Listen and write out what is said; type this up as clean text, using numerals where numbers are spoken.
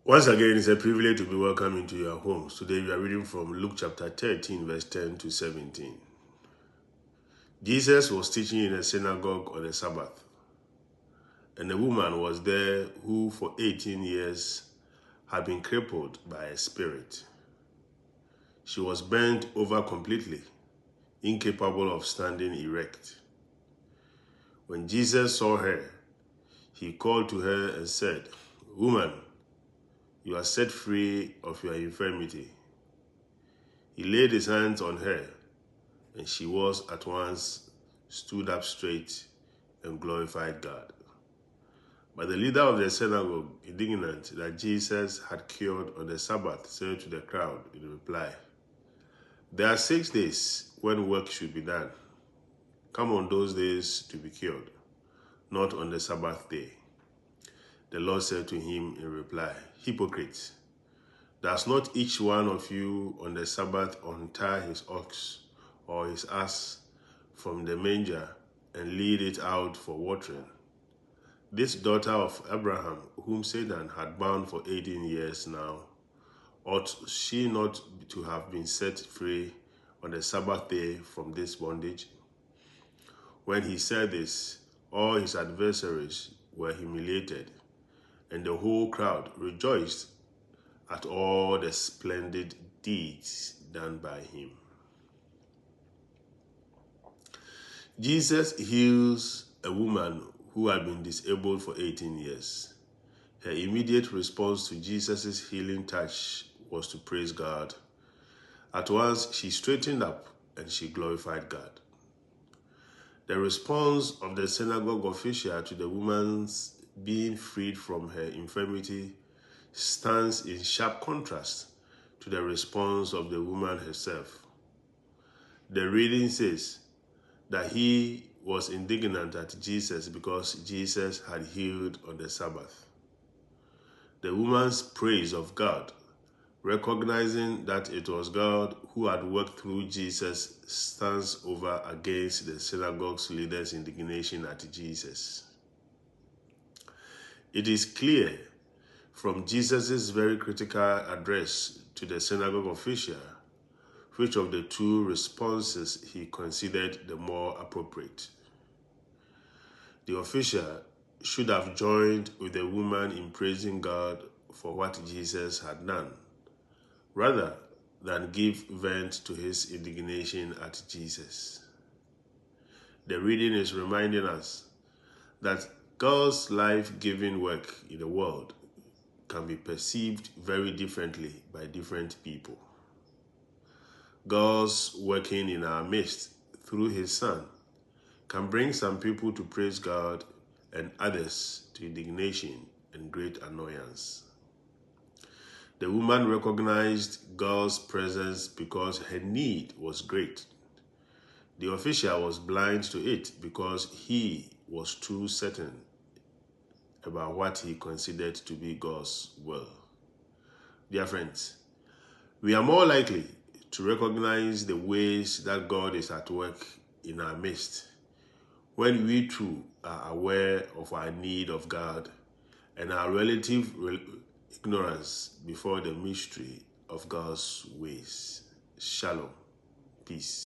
Once again, it's a privilege to be welcome into your homes. Today we are reading from Luke chapter 13, verse 10 to 17. Jesus was teaching in a synagogue on the Sabbath, and a woman was there who for 18 years had been crippled by a spirit. She was bent over completely, incapable of standing erect. When Jesus saw her, he called to her and said, "Woman, you are set free of your infirmity." He laid his hands on her, and she was at once stood up straight and glorified God. But the leader of the synagogue, indignant that Jesus had cured on the Sabbath, said to the crowd in reply, "There are 6 days when work should be done. Come on those days to be cured, not on the Sabbath day." The Lord said to him in reply, "Hypocrite, does not each one of you on the Sabbath untie his ox or his ass from the manger and lead it out for watering? This daughter of Abraham, whom Satan had bound for 18 years now, ought she not to have been set free on the Sabbath day from this bondage?" When he said this, all his adversaries were humiliated, and the whole crowd rejoiced at all the splendid deeds done by him. Jesus heals a woman who had been disabled for 18 years. Her immediate response to Jesus' healing touch was to praise God. At once, she straightened up and she glorified God. The response of the synagogue official to the woman's being freed from her infirmity stands in sharp contrast to the response of the woman herself. The reading says that he was indignant at Jesus because Jesus had healed on the Sabbath. The woman's praise of God, recognizing that it was God who had worked through Jesus, stands over against the synagogue's leader's indignation at Jesus. It is clear from Jesus' very critical address to the synagogue official which of the two responses he considered the more appropriate. The official should have joined with the woman in praising God for what Jesus had done, rather than give vent to his indignation at Jesus. The reading is reminding us that God's life-giving work in the world can be perceived very differently by different people. God's working in our midst through his Son can bring some people to praise God and others to indignation and great annoyance. The woman recognized God's presence because her need was great. The official was blind to it because he was too certain about what he considered to be God's will. Dear friends, we are more likely to recognize the ways that God is at work in our midst when we too are aware of our need of God and our relative ignorance before the mystery of God's ways. Shalom. Peace.